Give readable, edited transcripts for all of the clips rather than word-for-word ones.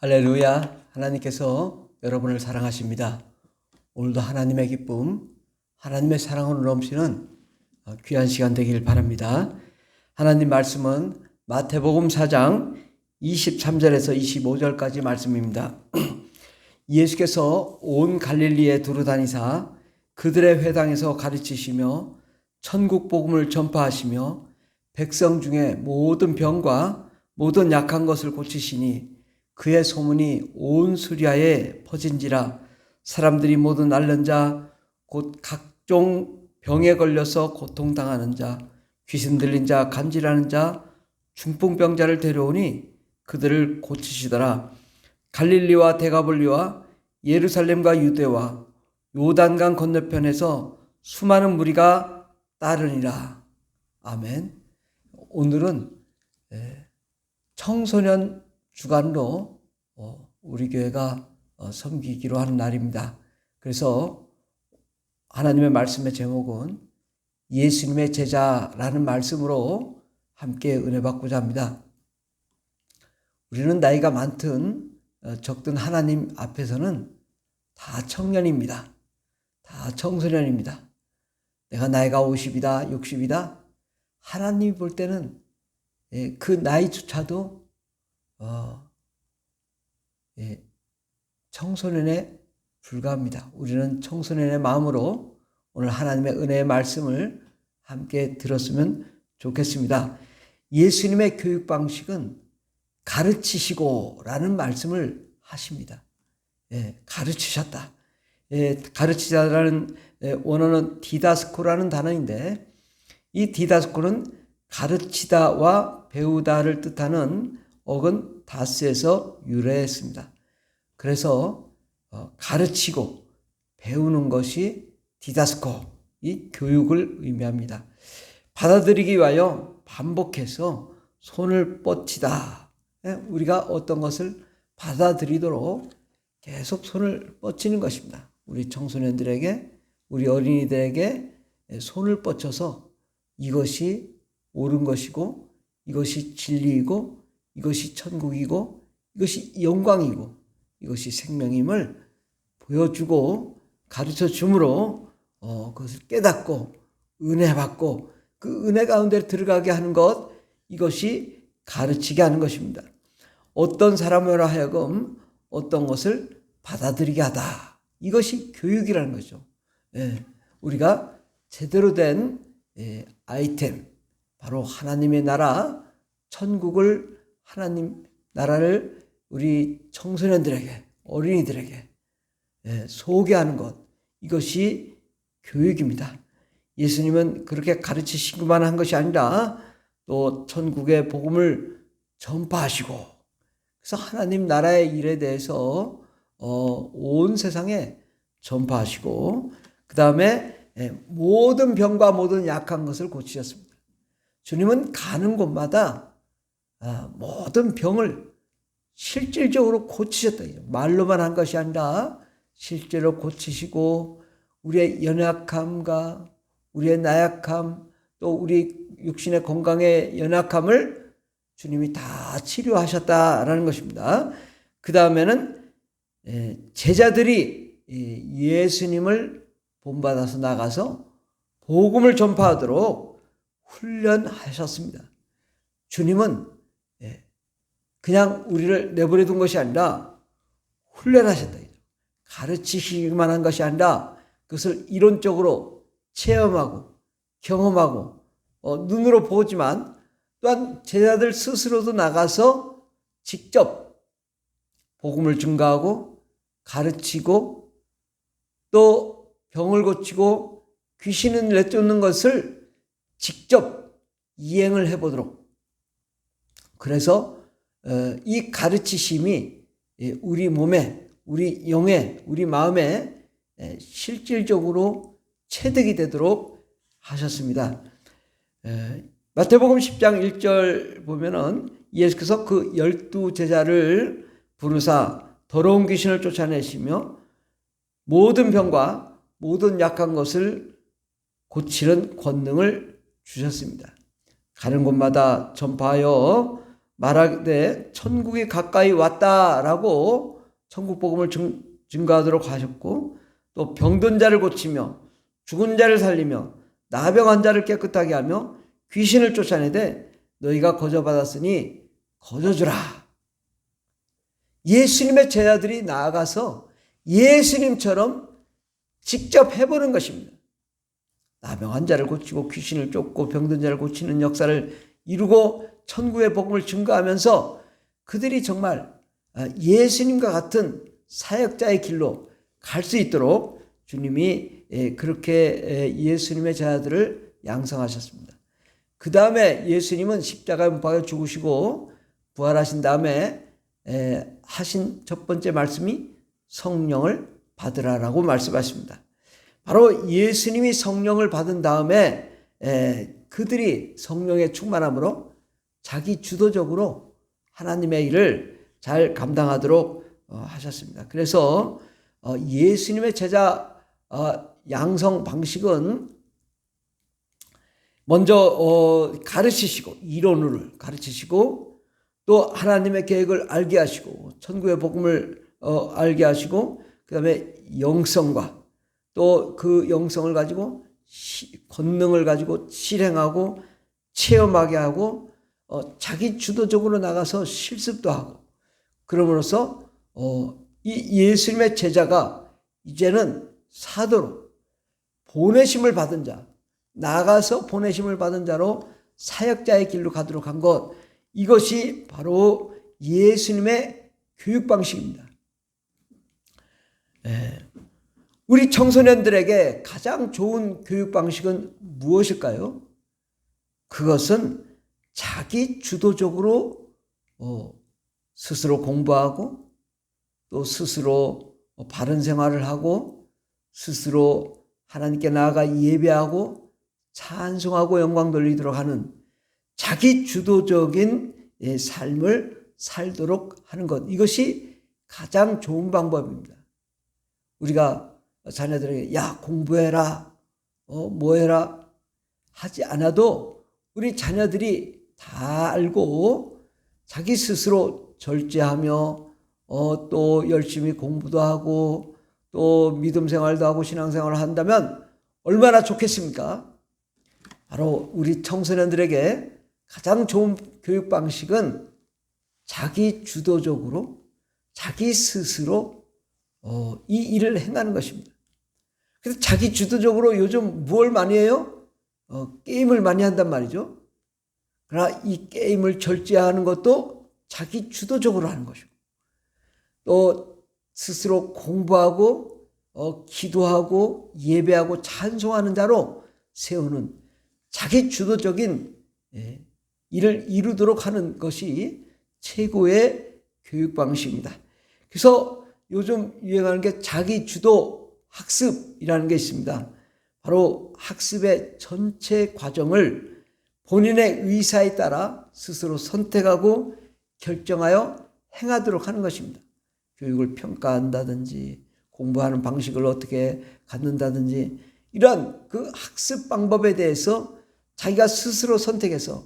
할렐루야. 하나님께서 여러분을 사랑하십니다. 오늘도 하나님의 기쁨, 하나님의 사랑으로 넘치는 귀한 시간 되길 바랍니다. 하나님 말씀은 마태복음 4장 23절에서 25절까지 말씀입니다. 예수께서 온 갈릴리에 두루다니사 그들의 회당에서 가르치시며 천국 복음을 전파하시며 백성 중에 모든 병과 모든 약한 것을 고치시니 그의 소문이 온 수리아에 퍼진지라. 사람들이 모든 앓는 자, 곧 각종 병에 걸려서 고통당하는 자, 귀신 들린 자, 간질하는 자, 중풍병자를 데려오니 그들을 고치시더라. 갈릴리와 데가볼리와 예루살렘과 유대와 요단강 건너편에서 수많은 무리가 따르니라. 아멘. 오늘은 청소년 주간으로 우리 교회가 섬기기로 하는 날입니다. 그래서 하나님의 말씀의 제목은 예수님의 제자라는 말씀으로 함께 은혜 받고자 합니다. 우리는 나이가 많든 적든 하나님 앞에서는 다 청년입니다. 다 청소년입니다. 내가 나이가 50이다, 60이다. 하나님이 볼 때는 그 나이조차도 청소년에 불과합니다. 우리는 청소년의 마음으로 오늘 하나님의 은혜의 말씀을 함께 들었으면 좋겠습니다. 예수님의 교육 방식은 가르치시고 라는 말씀을 하십니다. 가르치셨다. 가르치자라는 원어는 디다스코라는 단어인데, 이 디다스코는 가르치다와 배우다를 뜻하는 어근 다스에서 유래했습니다. 그래서 가르치고 배우는 것이 디다스코, 이 교육을 의미합니다. 받아들이기 위하여 반복해서 손을 뻗치다. 우리가 어떤 것을 받아들이도록 계속 손을 뻗치는 것입니다. 우리 청소년들에게, 우리 어린이들에게 손을 뻗쳐서 이것이 옳은 것이고, 이것이 진리이고, 이것이 천국이고, 이것이 영광이고, 이것이 생명임을 보여주고 가르쳐 줌으로 그것을 깨닫고 은혜 받고 그 은혜 가운데 들어가게 하는 것, 이것이 가르치게 하는 것입니다. 어떤 사람으로 하여금 어떤 것을 받아들이게 하다. 이것이 교육이라는 거죠. 우리가 제대로 된 아이템, 바로 하나님의 나라, 천국을, 하나님 나라를 우리 청소년들에게, 어린이들에게 소개하는 것, 이것이 교육입니다. 예수님은 그렇게 가르치시기만 한 것이 아니라 또 천국의 복음을 전파하시고, 그래서 하나님 나라의 일에 대해서 온 세상에 전파하시고, 그 다음에 모든 병과 모든 약한 것을 고치셨습니다. 주님은 가는 곳마다 모든 병을 실질적으로 고치셨다. 말로만 한 것이 아니라 실제로 고치시고, 우리의 연약함과 우리의 나약함, 또 우리 육신의 건강의 연약함을 주님이 다 치료하셨다라는 것입니다. 그 다음에는 제자들이 예수님을 본받아서 나가서 복음을 전파하도록 훈련하셨습니다. 주님은 그냥 우리를 내버려 둔 것이 아니라 훈련하셨다. 가르치시기만 한 것이 아니라 그것을 이론적으로 체험하고 경험하고 눈으로 보지만, 또한 제자들 스스로도 나가서 직접 복음을 증거하고 가르치고 또 병을 고치고 귀신을 내쫓는 것을 직접 이행을 해보도록, 그래서 이 가르치심이 우리 몸에, 우리 영에, 우리 마음에 실질적으로 체득이 되도록 하셨습니다. 마태복음 10장 1절 보면은 예수께서 그 12 제자를 부르사 더러운 귀신을 쫓아내시며 모든 병과 모든 약한 것을 고치는 권능을 주셨습니다. 가는 곳마다 전파하여 말하되 천국이 가까이 왔다라고 천국 복음을 증거하도록 하셨고, 또 병든 자를 고치며 죽은 자를 살리며 나병한 자를 깨끗하게 하며 귀신을 쫓아내되 너희가 거저받았으니 거저주라. 예수님의 제자들이 나아가서 예수님처럼 직접 해보는 것입니다. 나병한 자를 고치고 귀신을 쫓고 병든 자를 고치는 역사를 이루고 천국의 복음을 증거하면서 그들이 정말 예수님과 같은 사역자의 길로 갈 수 있도록 주님이 그렇게 예수님의 제자들을 양성하셨습니다. 그 다음에 예수님은 십자가에 못 박혀 죽으시고 부활하신 다음에 하신 첫 번째 말씀이 성령을 받으라라고 말씀하십니다. 바로 예수님이 성령을 받은 다음에 그들이 성령의 충만함으로 자기 주도적으로 하나님의 일을 잘 감당하도록 하셨습니다. 그래서 예수님의 제자 양성 방식은 먼저 가르치시고, 이론을 가르치시고, 또 하나님의 계획을 알게 하시고 천국의 복음을 알게 하시고, 그 다음에 영성과 또 그 영성을 가지고 권능을 가지고 실행하고 체험하게 하고 자기 주도적으로 나가서 실습도 하고, 그러므로써 이 예수님의 제자가 이제는 사도로 보내심을 받은 자, 나가서 보내심을 받은 자로 사역자의 길로 가도록 한 것, 이것이 바로 예수님의 교육 방식입니다. 우리 청소년들에게 가장 좋은 교육 방식은 무엇일까요? 그것은 자기 주도적으로 스스로 공부하고, 또 스스로 바른 생활을 하고, 스스로 하나님께 나아가 예배하고 찬송하고 영광 돌리도록 하는 자기 주도적인 삶을 살도록 하는 것, 이것이 가장 좋은 방법입니다. 우리가 자녀들에게 야 공부해라, 뭐해라 하지 않아도 우리 자녀들이 다 알고 자기 스스로 절제하며 또 열심히 공부도 하고 또 믿음 생활도 하고 신앙생활을 한다면 얼마나 좋겠습니까? 바로 우리 청소년들에게 가장 좋은 교육 방식은 자기 주도적으로 자기 스스로 이 일을 행하는 것입니다. 그래서 자기 주도적으로 요즘 뭘 많이 해요? 게임을 많이 한단 말이죠. 그러나 이 게임을 절제하는 것도 자기 주도적으로 하는 것이고, 또 스스로 공부하고 기도하고 예배하고 찬송하는 자로 세우는 자기 주도적인 일을 이루도록 하는 것이 최고의 교육 방식입니다. 그래서 요즘 유행하는 게 자기 주도 학습이라는 게 있습니다. 바로 학습의 전체 과정을 본인의 의사에 따라 스스로 선택하고 결정하여 행하도록 하는 것입니다. 교육을 평가한다든지 공부하는 방식을 어떻게 갖는다든지 이런 그 학습 방법에 대해서 자기가 스스로 선택해서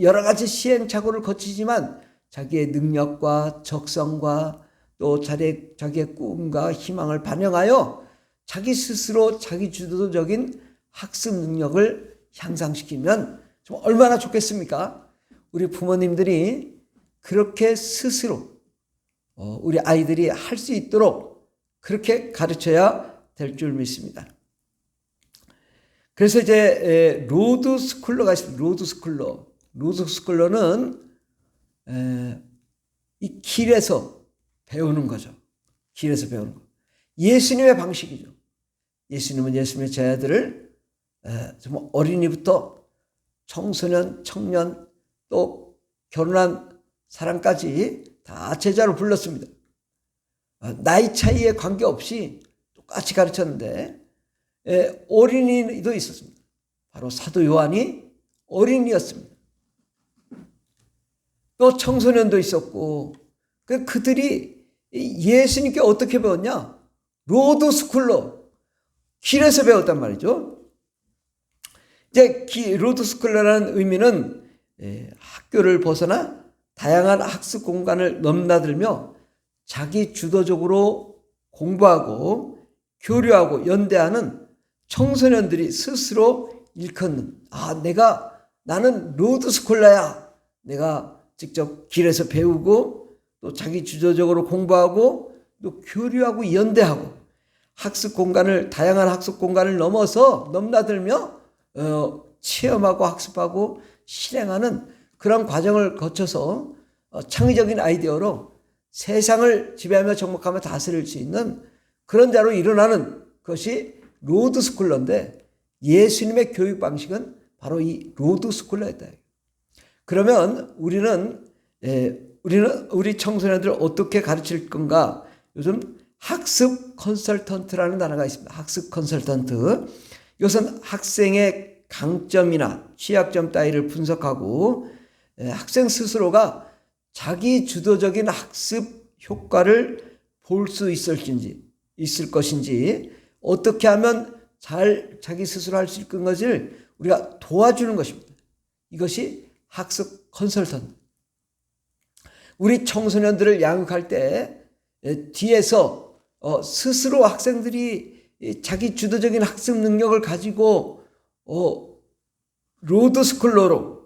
여러 가지 시행착오를 거치지만 자기의 능력과 적성과 또 자기의 꿈과 희망을 반영하여 자기 스스로 자기 주도적인 학습 능력을 향상시키면 좀 얼마나 좋겠습니까? 우리 부모님들이 그렇게 스스로 우리 아이들이 할 수 있도록 그렇게 가르쳐야 될 줄 믿습니다. 그래서 이제 로드스쿨러가 있습니다. 로드스쿨러는 이 길에서 배우는 거죠. 길에서 배우는 거. 예수님의 방식이죠. 예수님은 예수님의 제자들을 정말 어린이부터 청소년, 청년, 또 결혼한 사람까지 다 제자로 불렀습니다. 나이 차이에 관계없이 똑같이 가르쳤는데 어린이도 있었습니다. 바로 사도 요한이 어린이였습니다. 또 청소년도 있었고, 그들이 예수님께 어떻게 배웠냐? 로드스쿨러, 길에서 배웠단 말이죠. 이제 로드스쿨러라는 의미는 학교를 벗어나 다양한 학습 공간을 넘나들며 자기 주도적으로 공부하고 교류하고 연대하는 청소년들이 스스로 일컫는 나는 로드스콜라야. 내가 직접 길에서 배우고 또 자기 주도적으로 공부하고 또 교류하고 연대하고 다양한 학습 공간을 넘나들며 체험하고 학습하고 실행하는 그런 과정을 거쳐서 창의적인 아이디어로 세상을 지배하며 정복하며 다스릴 수 있는 그런 자로 일어나는 것이 로드스쿨러인데, 예수님의 교육 방식은 바로 이 로드스쿨러였다. 그러면 우리 청소년들을 어떻게 가르칠 건가? 요즘 학습 컨설턴트라는 단어가 있습니다. 학습 컨설턴트. 이것은 학생의 강점이나 취약점 따위를 분석하고 학생 스스로가 자기 주도적인 학습 효과를 볼 수 있을 것인지, 어떻게 하면 잘 자기 스스로 할 수 있는 것을 우리가 도와주는 것입니다. 이것이 학습 컨설턴트. 우리 청소년들을 양육할 때 뒤에서 스스로 학생들이 자기 주도적인 학습 능력을 가지고 로드스쿨러로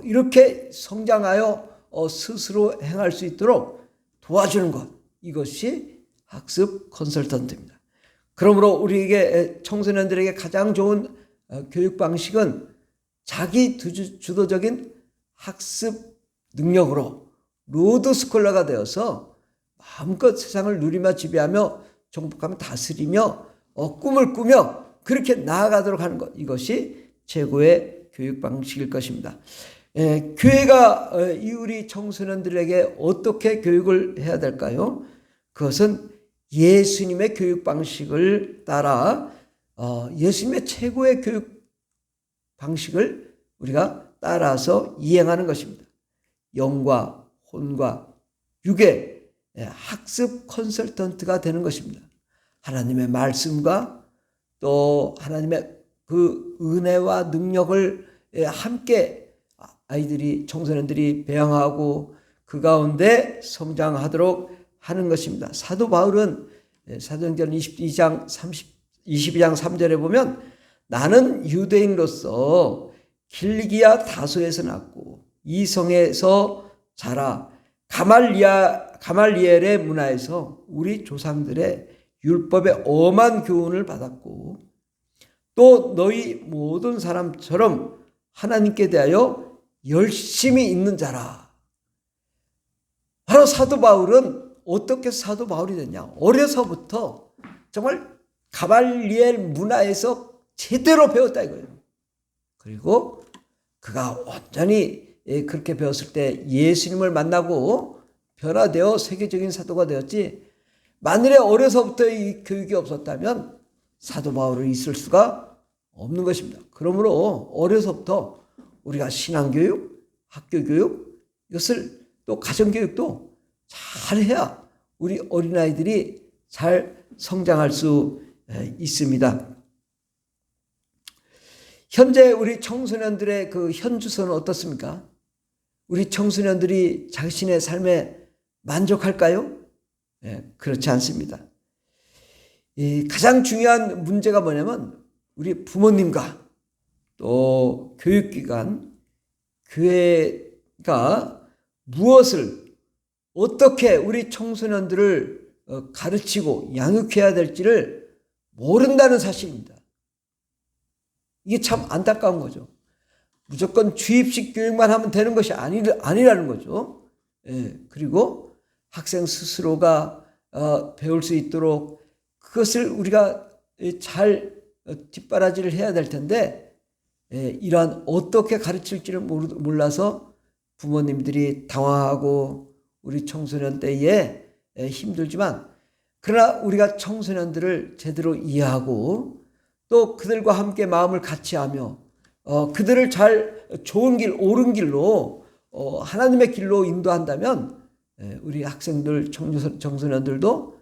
이렇게 성장하여 스스로 행할 수 있도록 도와주는 것, 이것이 학습 컨설턴트입니다. 그러므로 우리에게 청소년들에게 가장 좋은 교육 방식은 자기 주도적인 학습 능력으로 로드스콜러가 되어서 마음껏 세상을 누리며 지배하며 정복하며 다스리며 꿈을 꾸며 그렇게 나아가도록 하는 것, 이것이 최고의 교육 방식일 것입니다. 교회가 우리 청소년들에게 어떻게 교육을 해야 될까요? 그것은 예수님의 교육 방식을 따라 예수님의 최고의 교육 방식을 우리가 따라서 이행하는 것입니다. 영과 혼과 육의 학습 컨설턴트가 되는 것입니다. 하나님의 말씀과 또 하나님의 그 은혜와 능력을 함께 청소년들이 배양하고 그 가운데 성장하도록 하는 것입니다. 사도 바울은 사도행전 22장 3절에 보면, 나는 유대인으로서 길리기아 다소에서 났고 이 성에서 자라 가말리엘의 문화에서 우리 조상들의 율법의 엄한 교훈을 받았고 또 너희 모든 사람처럼 하나님께 대하여 열심히 있는 자라. 바로 사도 바울은 어떻게 사도 바울이 됐냐? 어려서부터 정말 가말리엘 문화에서 제대로 배웠다 이거예요. 그리고 그가 완전히 그렇게 배웠을 때 예수님을 만나고 변화되어 세계적인 사도가 되었지, 만일에 어려서부터 이 교육이 없었다면 사도 바울은 있을 수가 없는 것입니다. 그러므로 어려서부터 우리가 신앙교육, 학교교육, 이것을 또 가정교육도 잘해야 우리 어린아이들이 잘 성장할 수 있습니다. 현재 우리 청소년들의 그 현주소는 어떻습니까? 우리 청소년들이 자신의 삶에 만족할까요? 그렇지 않습니다. 가장 중요한 문제가 뭐냐면 우리 부모님과 또 교육기관, 교회가 무엇을 어떻게 우리 청소년들을 가르치고 양육해야 될지를 모른다는 사실입니다. 이게 참 안타까운 거죠. 무조건 주입식 교육만 하면 되는 것이 아니라는 거죠. 그리고 학생 스스로가 배울 수 있도록 그것을 우리가 잘 뒷바라지를 해야 될 텐데, 이러한 어떻게 가르칠지를 몰라서 부모님들이 당황하고 우리 청소년 때에 힘들지만, 그러나 우리가 청소년들을 제대로 이해하고 또 그들과 함께 마음을 같이 하며 그들을 잘 좋은 길, 옳은 길로 하나님의 길로 인도한다면 우리 학생들, 청소년들도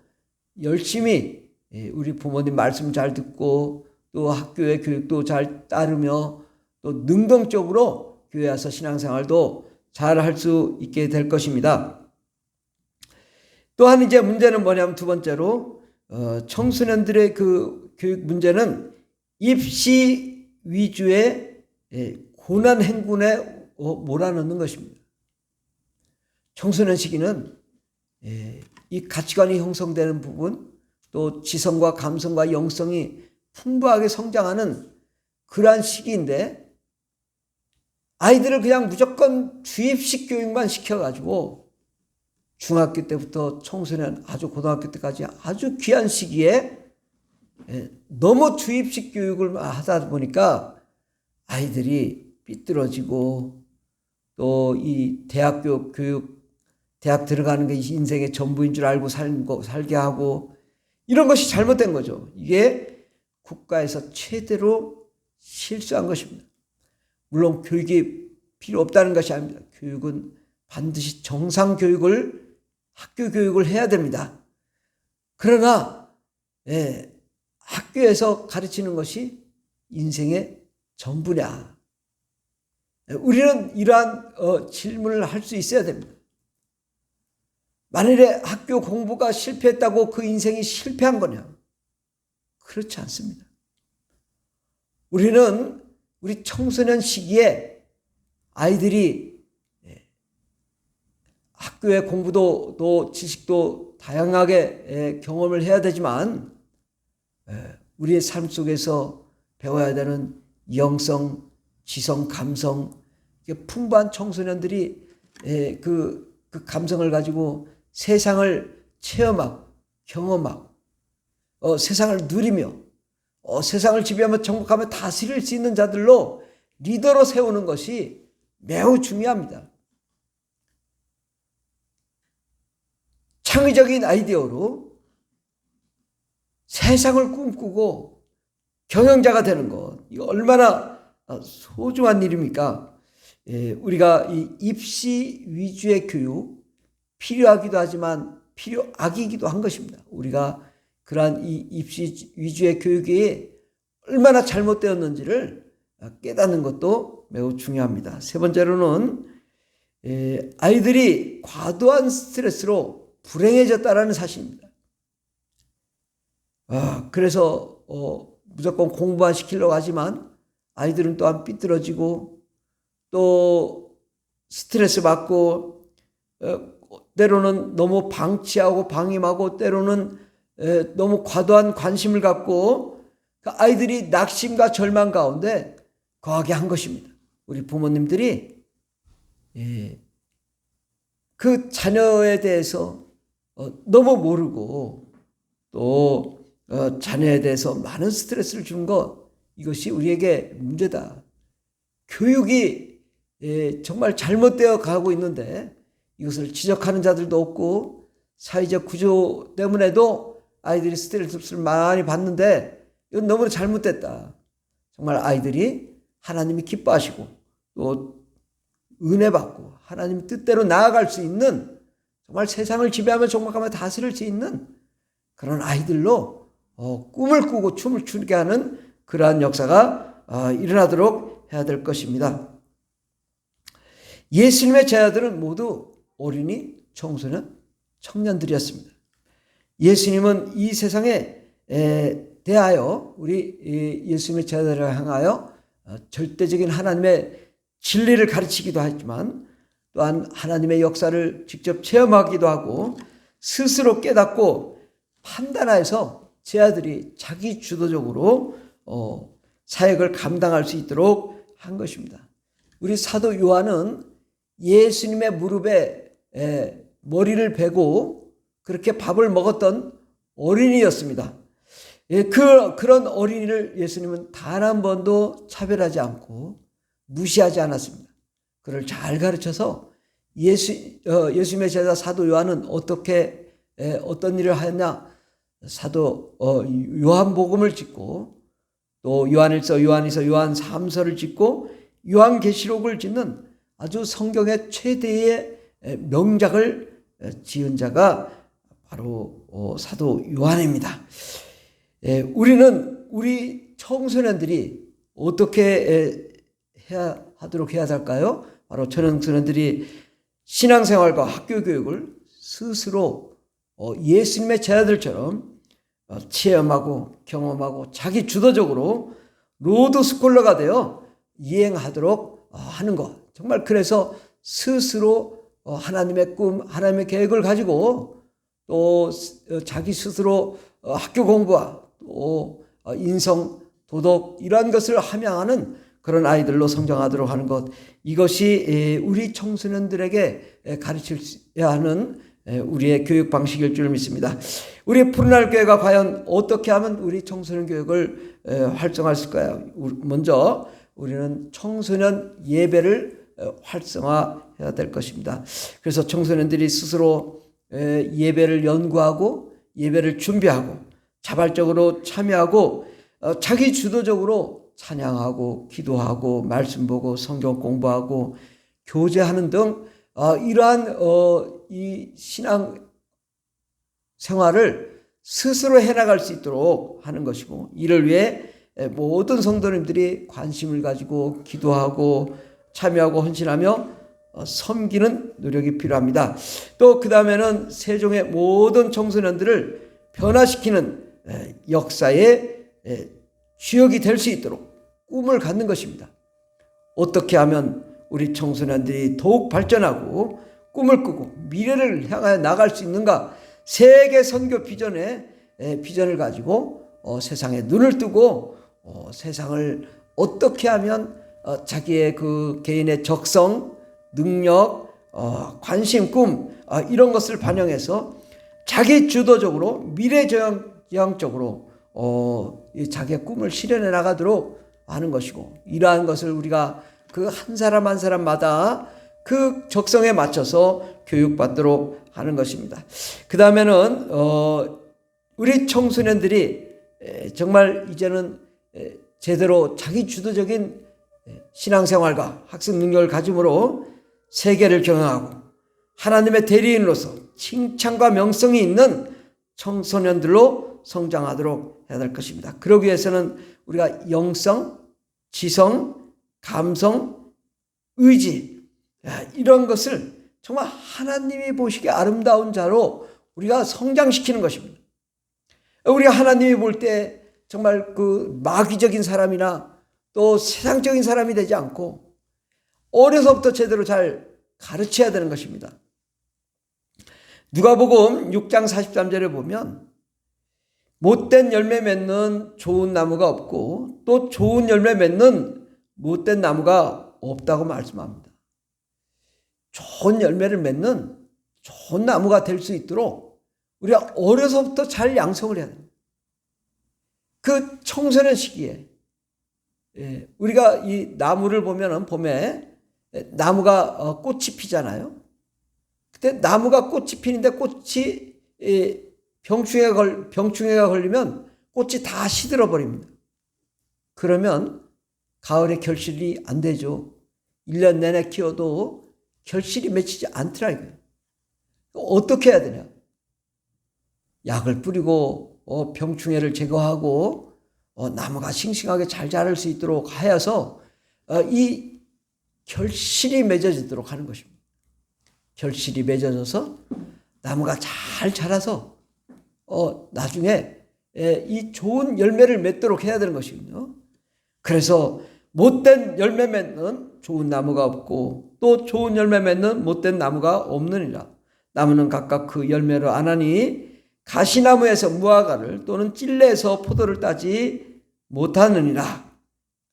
열심히 우리 부모님 말씀 잘 듣고 또 학교의 교육도 잘 따르며 또 능동적으로 교회 와서 신앙생활도 잘 할 수 있게 될 것입니다. 또한 이제 문제는 뭐냐면 두 번째로 청소년들의 그 교육 문제는 입시 위주의 고난 행군에 몰아넣는 것입니다. 청소년 시기는 이 가치관이 형성되는 부분, 또 지성과 감성과 영성이 풍부하게 성장하는 그러한 시기인데, 아이들을 그냥 무조건 주입식 교육만 시켜가지고 중학교 때부터 청소년, 아주 고등학교 때까지 아주 귀한 시기에 너무 주입식 교육을 하다 보니까 아이들이 삐뚤어지고, 또 이 대학교 교육, 대학 들어가는 게 인생의 전부인 줄 알고 살게 하고, 이런 것이 잘못된 거죠. 이게 국가에서 최대로 실수한 것입니다. 물론 교육이 필요 없다는 것이 아닙니다. 교육은 반드시 정상 교육을, 학교 교육을 해야 됩니다. 그러나 학교에서 가르치는 것이 인생의 전부냐? 우리는 이러한 질문을 할 수 있어야 됩니다. 만일에 학교 공부가 실패했다고 그 인생이 실패한 거냐? 그렇지 않습니다. 우리는 우리 청소년 시기에 아이들이 학교의 공부도 또 지식도 다양하게 경험을 해야 되지만, 우리의 삶 속에서 배워야 되는 영성, 지성, 감성, 풍부한 청소년들이 그 감성을 가지고 세상을 체험하고 경험하고 세상을 누리며 세상을 지배하며 정복하며 다스릴 수 있는 자들로 리더로 세우는 것이 매우 중요합니다. 창의적인 아이디어로 세상을 꿈꾸고 경영자가 되는 것, 이거 얼마나 소중한 일입니까? 우리가 이 입시 위주의 교육 필요하기도 하지만 필요악이기도 한 것입니다. 우리가 그러한 이 입시 위주의 교육이 얼마나 잘못되었는지를 깨닫는 것도 매우 중요합니다. 세 번째로는 아이들이 과도한 스트레스로 불행해졌다는 사실입니다. 그래서 무조건 공부만 시키려고 하지만 아이들은 또한 삐뚤어지고 또 스트레스 받고 때로는 너무 방치하고 방임하고 때로는 너무 과도한 관심을 갖고 아이들이 낙심과 절망 가운데 거하게 한 것입니다. 우리 부모님들이 그 자녀에 대해서 너무 모르고 또 자녀에 대해서 많은 스트레스를 준 것, 이것이 우리에게 문제다. 교육이 정말 잘못되어 가고 있는데 이것을 지적하는 자들도 없고, 사회적 구조 때문에도 아이들이 스트레스를 많이 받는데 이건 너무 잘못됐다. 정말 아이들이 하나님이 기뻐하시고 또 은혜 받고 하나님 뜻대로 나아갈 수 있는, 정말 세상을 지배하며 정복하며 다스릴 수 있는 그런 아이들로 꿈을 꾸고 춤을 추게 하는 그러한 역사가 일어나도록 해야 될 것입니다. 예수님의 제자들은 모두 어린이, 청소년, 청년들이었습니다. 예수님은 이 세상에 대하여 우리 예수님의 제자들을 향하여 절대적인 하나님의 진리를 가르치기도 했지만, 또한 하나님의 역사를 직접 체험하기도 하고 스스로 깨닫고 판단해서 제자들이 자기 주도적으로 사역을 감당할 수 있도록 한 것입니다. 우리 사도 요한은 예수님의 무릎에 머리를 베고 그렇게 밥을 먹었던 어린이였습니다. 그런 어린이를 예수님은 단 한 번도 차별하지 않고 무시하지 않았습니다. 그를 잘 가르쳐서 예수님의 제자 사도 요한은 어떤 일을 하였냐? 사도 요한복음을 짓고 또 요한일서, 요한이서, 요한 3서를 짓고 요한계시록을 짓는 아주 성경의 최대의 명작을 지은 자가 바로 사도 요한입니다. 우리 청소년들이 어떻게 하도록 해야 할까요? 바로 청소년들이 신앙생활과 학교 교육을 스스로 예수님의 제자들처럼 체험하고 경험하고 자기 주도적으로 로드스콜러가 되어 이행하도록 하는 것. 정말 그래서 스스로 하나님의 꿈, 하나님의 계획을 가지고 또 자기 스스로 학교 공부와 또 인성, 도덕 이러한 것을 함양하는 그런 아이들로 성장하도록 하는 것. 이것이 우리 청소년들에게 가르쳐야 하는 우리의 교육 방식일 줄 믿습니다. 우리 푸른하늘 교회가 과연 어떻게 하면 우리 청소년 교육을 활성화할 수 있을까요? 먼저 우리는 청소년 예배를 활성화해야 될 것입니다. 그래서 청소년들이 스스로 예배를 연구하고 예배를 준비하고 자발적으로 참여하고 자기 주도적으로 찬양하고 기도하고 말씀 보고 성경 공부하고 교제하는 등 이러한 이 신앙 생활을 스스로 해나갈 수 있도록 하는 것이고, 이를 위해 모든 성도님들이 관심을 가지고 기도하고 참여하고 헌신하며 섬기는 노력이 필요합니다. 또 그 다음에는 세종의 모든 청소년들을 변화시키는 역사의 주역이 될 수 있도록 꿈을 갖는 것입니다. 어떻게 하면 우리 청소년들이 더욱 발전하고 꿈을 꾸고 미래를 향하여 나갈 수 있는가? 세계 선교 비전을 가지고 세상에 눈을 뜨고 세상을 어떻게 하면 자기의 그 개인의 적성, 능력, 관심, 꿈 이런 것을 반영해서 자기 주도적으로 미래지향적으로 자기의 꿈을 실현해 나가도록 하는 것이고, 이러한 것을 우리가 그 한 사람 한 사람마다 그 적성에 맞춰서 교육받도록 하는 것입니다. 그 다음에는 우리 청소년들이 정말 이제는 제대로 자기 주도적인 신앙생활과 학습 능력을 가짐으로 세계를 경영하고 하나님의 대리인으로서 칭찬과 명성이 있는 청소년들로 성장하도록 해야 될 것입니다. 그러기 위해서는 우리가 영성, 지성, 감성, 의지 이런 것을 정말 하나님이 보시기에 아름다운 자로 우리가 성장시키는 것입니다. 우리가 하나님이 볼 때 정말 그 마귀적인 사람이나 또 세상적인 사람이 되지 않고 어려서부터 제대로 잘 가르쳐야 되는 것입니다. 누가복음 6장 43절에 보면 못된 열매 맺는 좋은 나무가 없고 또 좋은 열매 맺는 못된 나무가 없다고 말씀합니다. 좋은 열매를 맺는 좋은 나무가 될 수 있도록 우리가 어려서부터 잘 양성을 해야 됩니다. 그 청소년 시기에 우리가 이 나무를 보면은 봄에 나무가 꽃이 피잖아요. 그때 나무가 꽃이 피는데 꽃이 병충해가 걸리면 꽃이 다 시들어 버립니다. 그러면 가을에 결실이 안 되죠. 1년 내내 키워도 결실이 맺히지 않더라 이거예요. 어떻게 해야 되냐? 약을 뿌리고 병충해를 제거하고 나무가 싱싱하게 잘 자랄 수 있도록 하여서 이 결실이 맺어지도록 하는 것입니다. 결실이 맺어져서 나무가 잘 자라서 나중에 이 좋은 열매를 맺도록 해야 되는 것이거든요. 그래서 못된 열매 맺는 좋은 나무가 없고 또 좋은 열매 맺는 못된 나무가 없느니라. 나무는 각각 그 열매로 아나니 가시나무에서 무화과를 또는 찔레에서 포도를 따지 못하느니라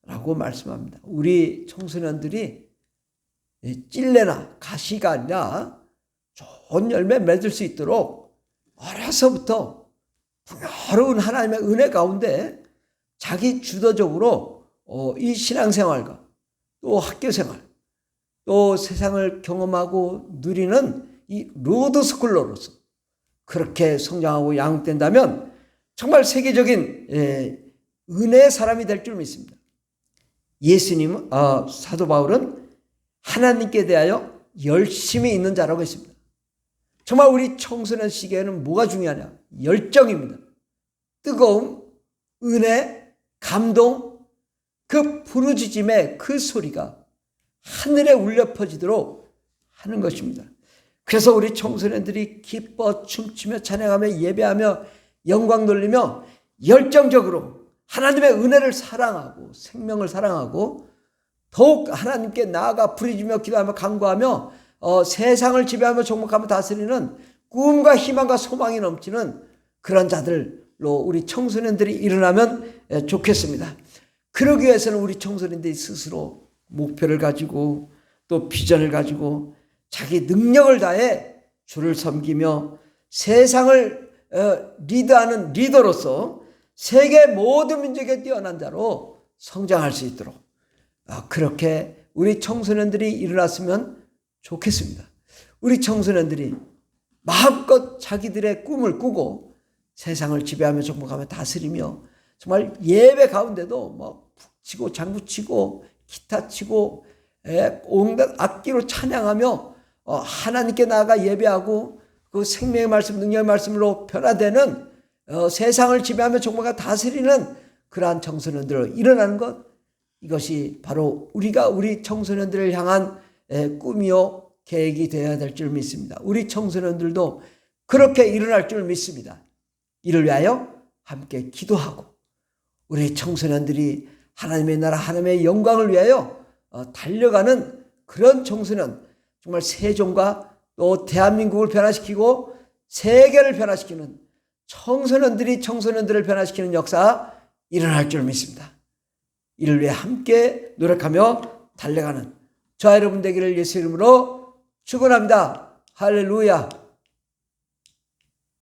라고 말씀합니다. 우리 청소년들이 찔레나 가시가 아니라 좋은 열매 맺을 수 있도록 어려서부터 풍요로운 하나님의 은혜 가운데 자기 주도적으로 이 신앙생활과 또 학교생활 또 세상을 경험하고 누리는 이 로드스쿨러로서 그렇게 성장하고 양육된다면 정말 세계적인 은혜의 사람이 될 줄 믿습니다. 예수님, 사도 바울은 하나님께 대하여 열심히 있는 자라고 했습니다. 정말 우리 청소년 시기에는 뭐가 중요하냐? 열정입니다. 뜨거움, 은혜, 감동, 그 부르짖음의 그 소리가 하늘에 울려 퍼지도록 하는 것입니다. 그래서 우리 청소년들이 기뻐 춤추며 찬양하며 예배하며 영광 돌리며 열정적으로 하나님의 은혜를 사랑하고 생명을 사랑하고 더욱 하나님께 나아가 부르짖으며 기도하며 간구하며 세상을 지배하며 정복하며 다스리는 꿈과 희망과 소망이 넘치는 그런 자들로 우리 청소년들이 일어나면 좋겠습니다. 그러기 위해서는 우리 청소년들이 스스로 목표를 가지고 또 비전을 가지고 자기 능력을 다해 주를 섬기며 세상을 리드하는 리더로서 세계 모든 민족에 뛰어난 자로 성장할 수 있도록 그렇게 우리 청소년들이 일어났으면 좋겠습니다. 우리 청소년들이 마음껏 자기들의 꿈을 꾸고 세상을 지배하며 정복하며 다스리며 정말 예배 가운데도 뭐 북치고 장구치고 기타 치고 온갖 악기로 찬양하며 하나님께 나아가 예배하고 그 생명의 말씀 능력의 말씀으로 변화되는 세상을 지배하며 정복하며 다스리는 그러한 청소년들로 일어나는 것, 이것이 바로 우리가 우리 청소년들을 향한 꿈이요 계획이 되어야 될 줄 믿습니다. 우리 청소년들도 그렇게 일어날 줄 믿습니다. 이를 위하여 함께 기도하고 우리 청소년들이 하나님의 나라 하나님의 영광을 위하여 달려가는 그런 청소년, 정말 세종과 또 대한민국을 변화시키고 세계를 변화시키는 청소년들이 청소년들을 변화시키는 역사 일어날 줄 믿습니다. 이를 위해 함께 노력하며 달려가는 저와 여러분 되기를 예수 이름으로 축원합니다. 할렐루야.